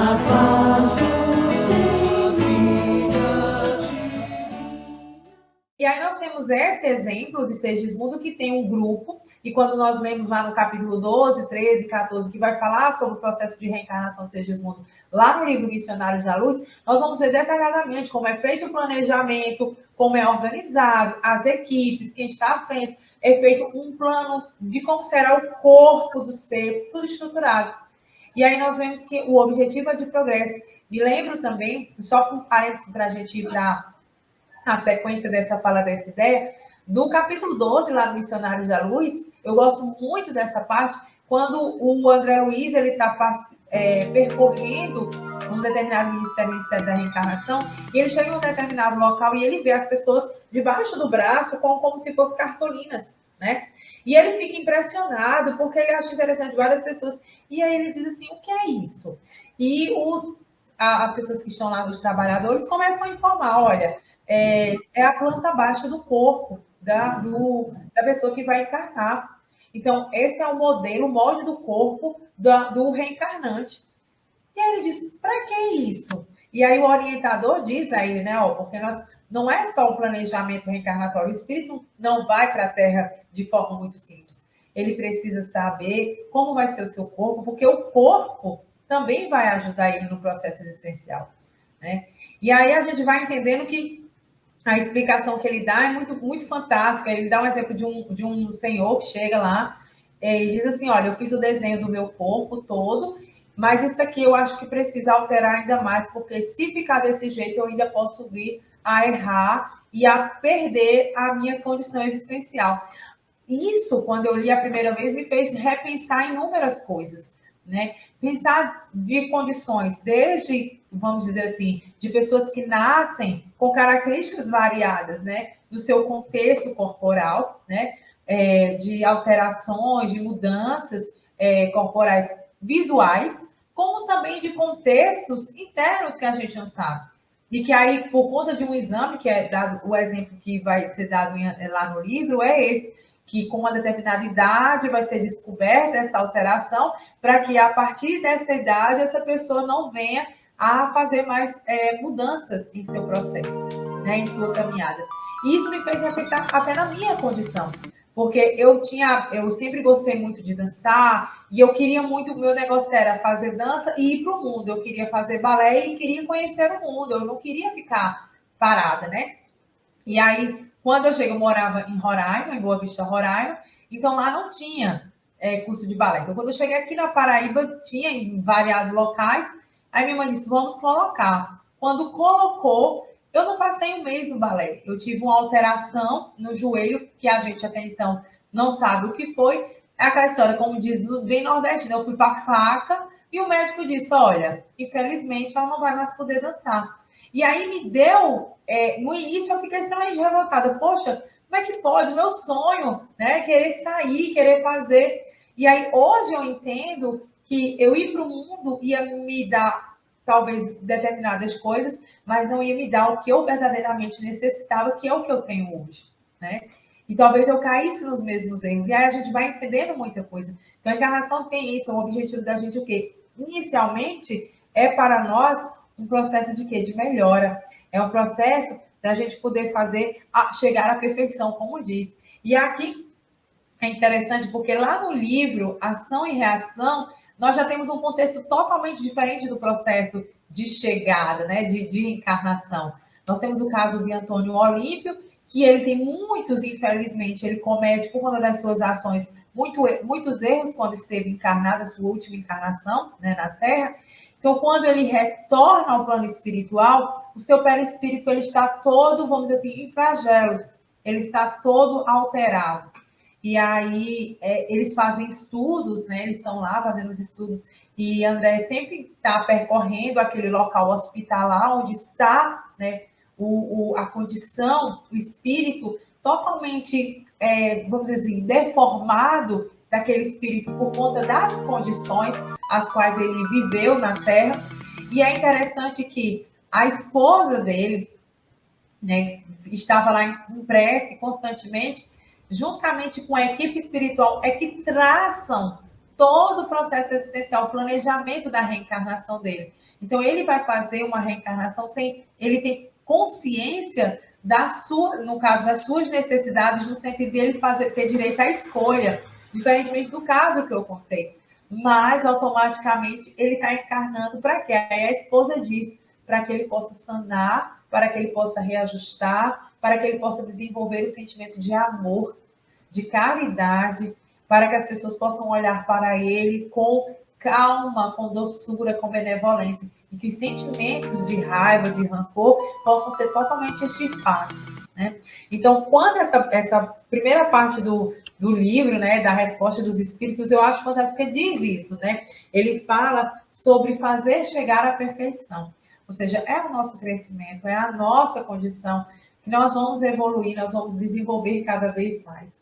A paz do Senhor. E aí nós temos esse exemplo de Segismundo, que tem um grupo, e quando nós lemos lá no capítulo 12, 13, 14, que vai falar sobre o processo de reencarnação de Segismundo, lá no livro Missionários da Luz, nós vamos ver detalhadamente como é feito o planejamento, como é organizado, as equipes, quem está à frente, é feito um plano de como será o corpo do ser, tudo estruturado. E aí nós vemos que o objetivo é de progresso. Me lembro também, só com parênteses para a gente ir para a sequência dessa fala, dessa ideia, do capítulo 12, lá do Missionários da Luz, eu gosto muito dessa parte, quando o André Luiz está percorrendo um determinado ministério da reencarnação, e ele chega em um determinado local e ele vê as pessoas debaixo do braço como se fossem cartolinas, né? E ele fica impressionado, porque ele acha interessante várias pessoas, e aí ele diz assim, o que é isso? E as pessoas que estão lá, os trabalhadores, começam a informar, olha, é a planta baixa do corpo da pessoa que vai encarnar. Então, esse é o modelo, o molde do corpo do reencarnante. E aí ele diz, para que isso? E aí o orientador diz a ele, né, porque não é só o planejamento reencarnatório, o espírito não vai para a Terra de forma muito simples. Ele precisa saber como vai ser o seu corpo, porque o corpo também vai ajudar ele no processo existencial, né? E aí a gente vai entendendo que a explicação que ele dá é muito, muito fantástica. Ele dá um exemplo de um senhor que chega lá e diz assim, olha, eu fiz o desenho do meu corpo todo, mas isso aqui eu acho que precisa alterar ainda mais, porque se ficar desse jeito, eu ainda posso vir a errar e a perder a minha condição existencial. Isso, quando eu li a primeira vez, me fez repensar inúmeras coisas, né? Pensar de condições, desde, vamos dizer assim, de pessoas que nascem com características variadas, né? Do seu contexto corporal, né? De alterações, de mudanças corporais visuais, como também de contextos internos que a gente não sabe. E que aí, por conta de um exame, que é dado, o exemplo que vai ser dado lá no livro é esse, que com uma determinada idade vai ser descoberta essa alteração, para que a partir dessa idade essa pessoa não venha a fazer mais mudanças em seu processo, né, em sua caminhada. E isso me fez repensar até na minha condição, porque eu sempre gostei muito de dançar e eu queria muito, o meu negócio era fazer dança e ir para o mundo. Eu queria fazer balé e queria conhecer o mundo. Eu não queria ficar parada, né? E aí, quando eu cheguei, eu morava em Roraima, em Boa Vista, Roraima, então lá não tinha curso de balé. Então, quando eu cheguei aqui na Paraíba, tinha em variados locais, aí minha mãe disse, vamos colocar. Quando colocou, eu não passei um mês no balé. Eu tive uma alteração no joelho, que a gente até então não sabe o que foi. É aquela história, como diz bem nordestino, eu fui para a faca e o médico disse, olha, infelizmente ela não vai mais poder dançar. E aí me deu, no início eu fiquei extremamente revoltada. Poxa, como é que pode? Meu sonho, né? Querer sair, querer fazer. E aí hoje eu entendo que eu ir para o mundo ia me dar, talvez, determinadas coisas, mas não ia me dar o que eu verdadeiramente necessitava, que é o que eu tenho hoje, né? E talvez eu caísse nos mesmos erros. E aí a gente vai entendendo muita coisa. Então a encarnação tem isso, o objetivo da gente o quê? Inicialmente é para nós um processo de quê? De melhora. É um processo da gente poder chegar à perfeição, como diz. E aqui é interessante porque lá no livro Ação e Reação, nós já temos um contexto totalmente diferente do processo de chegada, né? De reencarnação. Nós temos o caso de Antônio Olímpio, que ele tem muitos, infelizmente, ele comete, por conta das suas ações, muitos erros quando esteve encarnado, a sua última encarnação, né, na Terra. Então, quando ele retorna ao plano espiritual, o seu perispírito ele está todo, vamos dizer assim, em flagelos, ele está todo alterado. E aí, eles fazem estudos, né? Eles estão lá fazendo os estudos, e André sempre está percorrendo aquele local hospitalar onde está, né, a condição, o espírito totalmente, vamos dizer assim, deformado daquele espírito por conta das condições as quais ele viveu na Terra. E é interessante que a esposa dele, né, estava lá em prece constantemente, juntamente com a equipe espiritual, é que traçam todo o processo existencial, o planejamento da reencarnação dele. Então, ele vai fazer uma reencarnação sem ele ter consciência no caso das suas necessidades, no sentido de ele ter direito à escolha, diferentemente do caso que eu contei. Mas, automaticamente, ele está encarnando para quê? Aí a esposa diz, para que ele possa sanar, para que ele possa reajustar, para que ele possa desenvolver o sentimento de amor, de caridade, para que as pessoas possam olhar para ele com calma, com doçura, com benevolência, e que os sentimentos de raiva, de rancor, possam ser totalmente extirpados, né? Então, quando essa primeira parte do livro, né, da resposta dos espíritos, eu acho fantástico porque diz isso, né? Ele fala sobre fazer chegar à perfeição. Ou seja, é o nosso crescimento, é a nossa condição que nós vamos evoluir, nós vamos desenvolver cada vez mais.